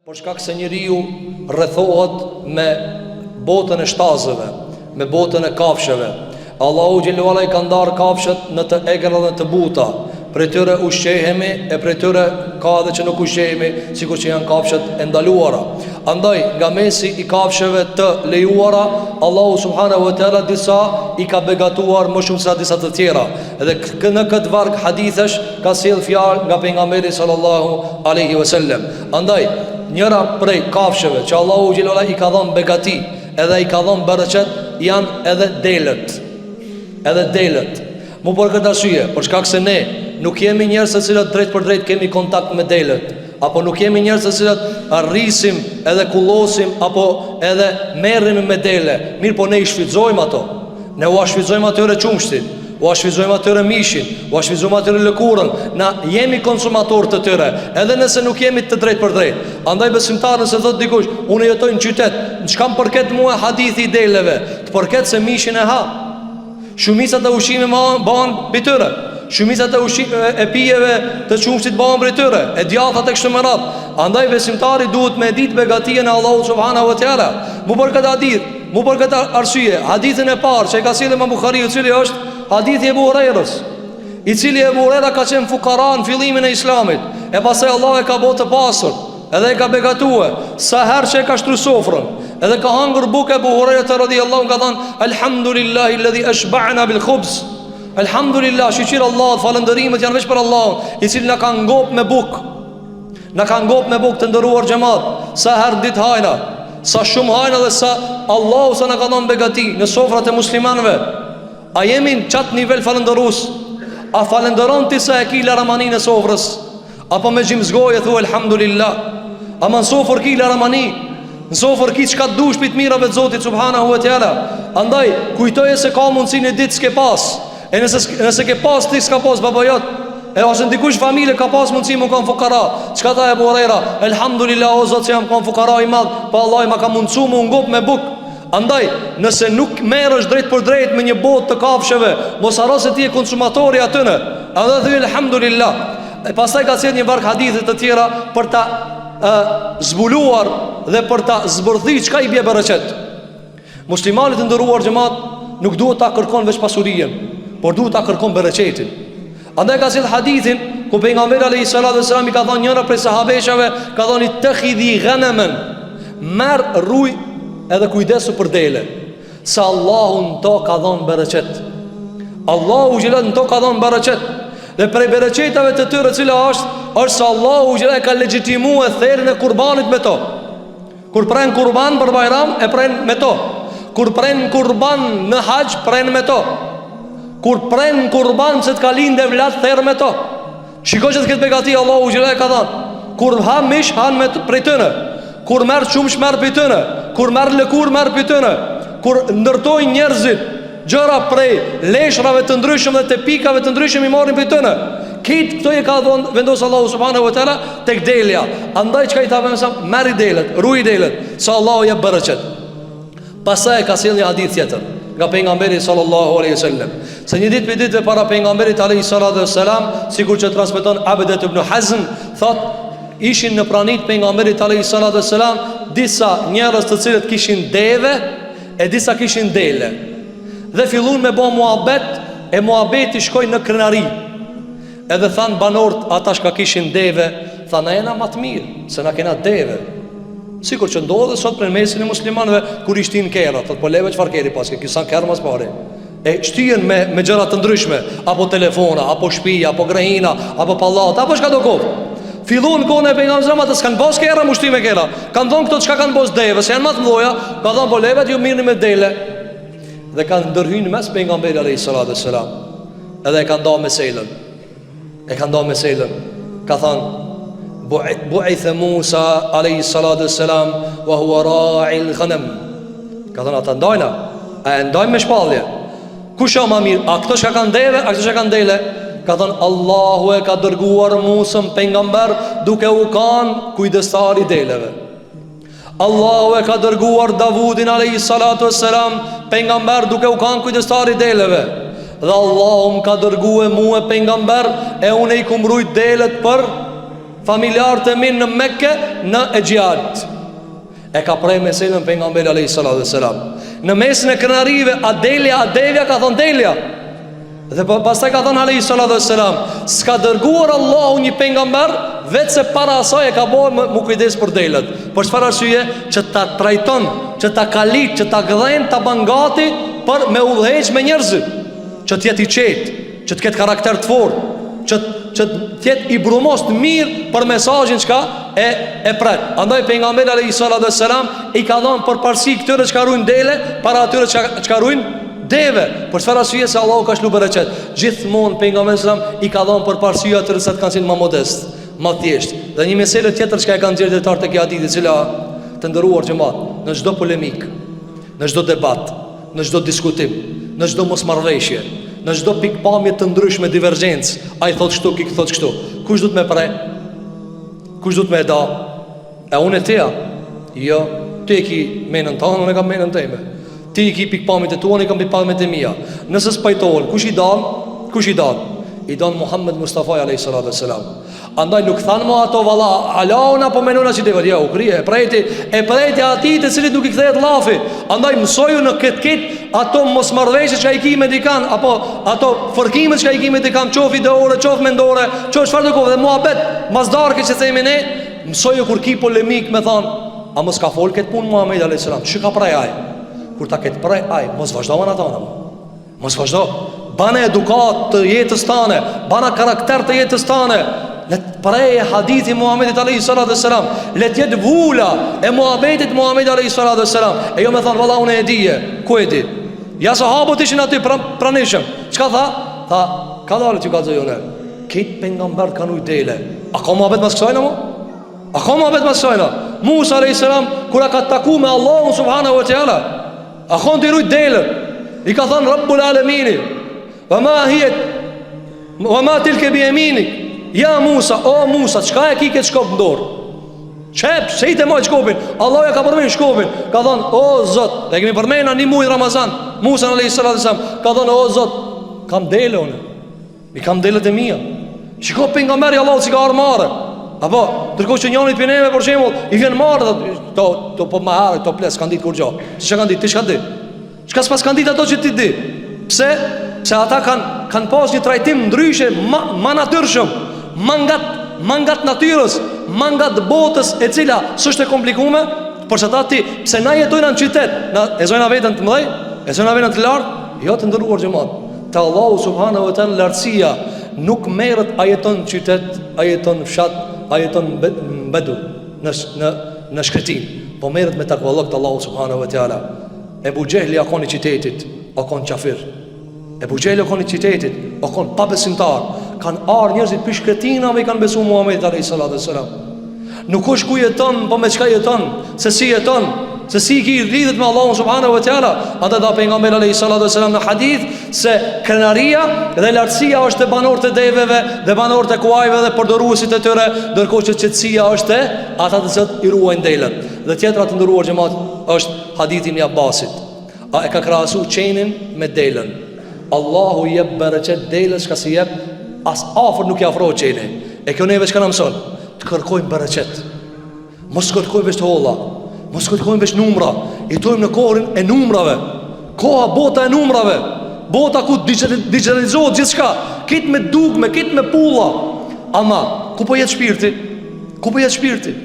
Por shkak se njeriu rrethohet me botën e shtazëve, me botën e kafshëve. Allahu xhelalu ala I ka ndarë kafshët në të egra dhe të buta. Prej tyre ushqehemi e prej tyre ka edhe që nuk ushqehemi, sikur që janë kafshët e ndaluara. Andaj nga mesi I kafshëve të lejuara, Allahu subhanahu wa taala disa I ka begatuar më shumë se disa të tjera. Edhe në këtë varg hadithësh ka sjell fjalë nga pejgamberi sallallahu alaihi wasallam. Andaj njëra prej kafshëve që Allahu xhelala I ka dhënë begati, edhe I ka dhënë bereqet, janë edhe delët. Edhe delët. Mu për këtë arsye, për shkak se ne nuk jemi njerëz të cilët drejt për drejt kemi kontakt me delët, apo nuk jemi njerëz të cilët arrisim edhe kullosim apo edhe merremi me dele. Mirë, po ne I shfrytëzojmë ato. Ne u shfrytëzojmë atyre qumshtin, u shfrytëzojmë atyre mishin, u shfrytëzojmë atyre lëkurën. Na jemi konsumatorë të tyre, edhe nëse nuk jemi të drejt për drejt. Andaj besimtar, nëse thot dikush, unë jetoj në qytet, çka më përket mua hadithi I deleve, të përket se mishin e ha. Shumicat e ushqimeve bëhen mbi tyre. Shumicat e pijeve të qumshtit bëhen mbi tyre, e djathtat e kështu me radhë. Andaj besimtari duhet me ditë begatinë e Allahut subhanahu wa taala. Mu për këtë hadith, mu për këtë arsye, hadithin e parë që e ka sjellë Imam Buhariu, I cili është hadithi e Abu Hurairës, I cili Abu Huraira ka qenë fukara në fillimin e Islamit, e pastaj Allah e ka bërë të pasur, edhe e ka begatue, sa herë që e ka shtru sofrën, edhe ka hangër bukë Abu Huraira radhiyallahu ka thënë alhamdulillahi alladhi ashba'na bil khubz. Alhamdulillah, shqyr Allah, falëndërimet janë veç për Allah, I cili na ka ngop me bukë. Na ka ngop me bukë, të ndëruar xhamat. Sa herë ditë hajna, sa shumë hajna dhe sa Allahu sa na ka dhënë begati në sofrat e muslimanëve. A jemi në çat nivel falëndërues? A falënderon ti sa e ki laramanin e sofrës? Apo me gjimzgoje thu alhamdulillah? A më në sofër ki laramani? Në sofër ki qka të dush pit mirave të Zotit subhanahu wa taala. Andaj kujtoje se ka mundësi në ditë s'ke pas. E nëse ke pas ti s'ka pas babajot, e ose ndikush familje ka pas mundësi më kanë fukara. Çka tha Abu Huraira? Alhamdulillah o Zot se jam kanë fukara I madh, pa Allah ma ka mundësu më ngop me buk. Andaj nëse nuk merresh drejt për drejt me një botë të kafshëve, mos harro se ti je konsumatori atyne. Andaj thuaj alhamdulillah. E pastaj ka thënë një varg hadithe të tjera për ta zbuluar dhe për ta zbërthit çka I bie bereqet. Muslimanit të nderuar xhamat, nuk duhet ta kërkon veç pasurinë, por duhet ta kërkon bereqetin. Andaj ka thënë hadithin ku pejgamberi alayhis salam I ka thënë njëra prej sahabeshave, ka thënë ittakhidhi ghanaman, merr ruj edhe kujdesu për dele, se Allahu në to ka dhënë bereqet. Allahu xhelal në to ka dhënë bereqet. Dhe prej bereqetave të tyre cila është se Allahu xhelal ka legjitimuar therrën e kurbanit me to. Kur pren kurban për Bajram e pren me to. Kur pren kurban në hax pren me to. Kur pren kurban se të ka lindë vlat therr me to. Shikoj që të këtë begati Allahu xhelal ka dhënë. Kur ha mish han me prej tyre. Kur merr çumsh merr prej tyre. Kur merr lëkur merr prej tyre. Kur ndërtojnë njerëzit gjëra prej leshrave të ndryshme dhe të pikave të ndryshme I marrin prej tyre. Këtë këto e ka vendos Allahu subhanahu wa taala tek delja. Andaj çka I tha mësa, merr delet, ruaj delet, se Allahu jep bereqet. Pastaj ka sjellë një hadith tjetër nga pejgamberi sallallahu alaihi wasallam, se një ditë për ditëve para pejgamberit alayhi salatu wassalam, sikur që transmeton Abedet ibn Hazm, thot ishin në pranit pejgamberit alayhi salatu wassalam disa njerëz të cilët kishin deve e disa kishin dele. Dhe fillun me bo muhabet, e muhabeti shkoj në krenari. Edhe than banort ata shka kishin deve, tha na jena matë mirë, se na kena deve. Sikur që ndodhe sot për mesin e muslimanëve, kur ishtin kera, thot po leve qëfar keri paske, kisan kerë mas pare. E shtijen me gjërat të ndryshme, apo telefona, apo shpija, apo grehina, apo pallat, apo shka do kohë. Fillun kone e pejgamberit sallallahu alaihi wasallam, s'kan bos kera, mushtime kera. Kan thonë këto çka kanë bos deve, se janë matë mdoja, ka thonë po levet ju mirëni me dele. Dhe kanë ndërhyjnë mes pejgamberit alayhis salam. Edhe e kanë nda meselën. Ka thënë bu'itha Musa alayhis salam wa huwa ra'il ghanam. Ka thënë ata ndajna, a e ndajmë me shpallje. Kush është më mirë? A këto që kanë deve, a këto që kanë dele? Ka thënë Allahu e ka dërguar Musën pejgamber duke u kanë kujdestar I deleve. Allahu e ka dërguar Davudin alayhis salatu wassalam pejgamber duke u kanë kujdestar I deleve. Dhe Allahu më ka dërguar mua pejgamber e unë I kumrujt delet për familjarët e minë në Mekke, në Egjiat. E ka prej meselën pejgamberi alayhi salatu wassalam. Në mesin e krenarive, a Delja ka thonë Delja. Dhe pastaj ka thonë alayhi salatu wassalam, s'ka dërguar Allahu një pejgamber vetë se para asaj e ka bërë më kujdes për Delët. Për çfarë arsye? Që ta trajton, që ta kalit, që ta gdhen, ta ban gati për me udhëheq me njerëz, që të jetë i qetë, që të ketë karakter të fortë, që të jetë i brumos të mirë për mesazhin çka e pret. Andaj pejgamberi alayhi salatu wassalam i ka dhënë përparësi këtyre që ruajnë dele para atyre që ruajnë deve. Për çfarë arsye? Se Allahu ka shlu bereqet. Gjithmonë pejgamberi sallallahu alaihi wasallam i ka dhënë përparësi atyre që kanë qenë më modest, më thjesht. Dhe një meselë tjetër që e kanë nxjerrë dietar tek hadith, e cila të nderuar xhamat, në çdo polemik, në çdo debat, në çdo diskutim, në çdo mosmarrëveshje, në çdo pikpamje të ndryshme divergjencë, ai thotë kështu, ki thotë kështu. Kush do të më prej? Kush do të më da? E unë e teja? Jo, ti ki menën tonë, unë kam menën time. Ti ki pikpamjet e tua, unë kam pikpamjet e mia. Nëse spajtohen, kush i dan? Kush i dan? I dan Muhammed Mustafa alayhi salatu wassalam. Andaj nuk thanë më ato valla, alauna po menona si devat, jo, u krije, e prejti ati të cilit nuk i kthehet llafi. Andaj mësoju në këtë ato mosmarrëveshje që ai ki me dikan, apo ato fërkimet që ai ki me dikan, qof ideore, qof mendore, qof çfarë do kohë, dhe muhabet mazdarke që themi ne, mësoju kur ki polemik me thon, a mos ka fol këtë punë Muhamedi alayhis salam, çka ka prej ai? Kur ta ketë prej ai, mos vazhdon ata ona. Mos vazhdo. Bana edukat të jetës tane, bana karakter të jetës tane. Let prej hadithi Muhammedit alayhi salatu wassalam, let jetë vula e muhabetit Muhammedit alayhi salatu wassalam. E jo me thonë valla unë e dije. Ku e di? Ja sahabët ishin aty pranishëm. Çka tha? Tha, ka dalë që ka zojone. Këtë pejgamber kanë ujdele. A ka muhabet mas kësajna mo? A ka muhabet mas kësajna? Musa alayhi salam kura ka taku me Allahun subhanahu wa taala, a ka të rujt dele. I ka thënë Rabbul Alamini, wa ma tilke bi yaminik. Ja Musa, o Musa, çka e ki këtë shkop në dorë? Qep, se i të mojë shkopin. Allah ja ka përmejnë shkopin. Ka thonë, o Zot, dhe kemi përmejnë një mujë Ramazan, Musa në lejë sëratë samë, ka thonë, o Zot, kam dele une, i kam delet e mija. Shkopin nga meri Allah si ka arë mare. Apo, tërko që njënit për neve, për shemull, i vjen marë, to po ma harë, to ples, kanë ditë kur gjo. Që kanë ditë, ti shka di? Shka s'pas kanë ditë ato që ti di? Pse? Se ata kanë pas një trajtim ndryshe, ma natyrshëm, mangat natyrës, mangat botës e cila s'është e komplikume, por që ta ti, pse na jetojna në qytet, e zojna vetën të mëdhej, e zojna vetën të lartë, jo të ndëruar gjëmat. Të Allahu subhanahu wa ta'ala lartësia nuk merët a jeton në qytet, a jeton në fshat, a jeton në bedu, në shkretin, po merët me takvallok të Allahu subhanahu wa ta'ala. Ebu Gjehli akon i qytetit, akon qafir. Ebu Gjehli akon i qytetit, akon pabesimtar. Kanë arë njerëzit për shkretinave i kanë besu Muhamedit alayhi salatu wassalam. Nuk është ku jeton, po me çka jeton, se si jeton, se si ki lidhet me Allahun subhanahu wa taala. Ata da pejgamberi alayhi salatu wassalam në hadith se krenaria dhe lartësia është e banorët e deveve dhe banorët e kuajve dhe përdoruesit e tyre, ndërkohë që qetësia është e ata të cilët i ruajnë delet. Dhe tjetra të ndëruar xhamat është hadithi i Abbasit. A e ka krahasu qenin me delën. Allahu jep bereqet delës ka si jep, as afër nuk i afrohet qeni. E kjo neve çka na mëson? Të kërkojmë bereqet. Mos kërkojmë veç holla, mos kërkojmë veç numra. Jetojmë në kohën e numrave. Koha bota e numrave. Bota ku digitalizohet gjithçka. Kit me dugme, kit me pulla. Ama ku po jetë shpirti? Ku po jetë shpirti?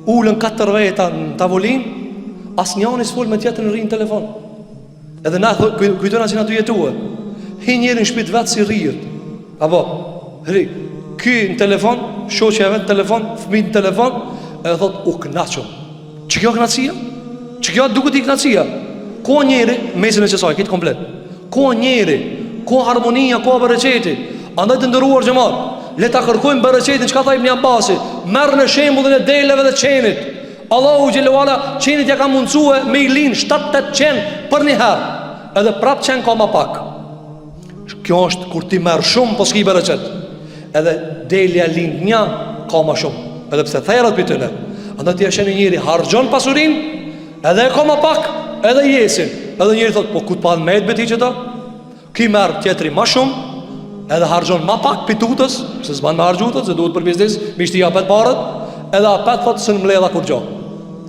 Ulën 4 veta në tavolinë, asnjëri s'fol me tjetrin rrin në telefon. Edhe na kujtojnë që na tu jetuar. Hi njëri në shtëpi vet si rrihet. Apo, hri, ky në telefon, shoqja vet në telefon, fëmijë në telefon, e thot u kënaqëm. Ç'ka kjo kënaqësia? Ç'ka duket i kënaqësia? Ku njëri mesin e çesaj, këtë komplet. Ku njëri, ku harmonia, ku bereqeti. Andaj të ndëruar xhamat, le ta kërkojmë bereqetin, çka tha Ibn Abbasi, merr në shembullin e deleve dhe qenit. Allahu xhelalu ala qenit ja ka mundsue me i lin 7-8 qen për një herë. Edhe prap qen ka më pak. Kjo është kur ti merr shumë po s'ki bereqet. Edhe delja lind një ka më shumë, edhe pse therrat për tyne. Andaj ti sheni njëri harxhon pasurinë, edhe ka më pak, edhe jesin. Edhe njëri thot, po ku të pan me të beti që ta? Ki merr tjetri më shumë, edhe harxhon ma pak pitutës, se s'ban me harxhutët, se duhet për biznes, mi shti japet parët, edhe apet thot së në mledha kur gjo.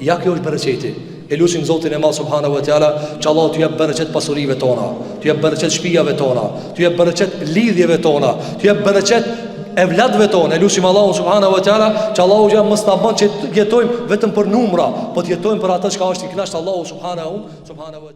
Ja, kjo është bereqeti. E lusim Zotin e Madh subhanahu wa taala, që Allah t'u jap bereqet pasurive tona, t'u jap bereqet shtëpiave tona, t'u jap bereqet lidhjeve tona, t'u jap bereqet evladëve tonë. E lusim Allahun subhanahu wa taala, që Allahu ja mos ta bën që të jetojmë vetëm për numra, po të jetojmë për atë që është i kënaqur Allahu subhanahu wa taala.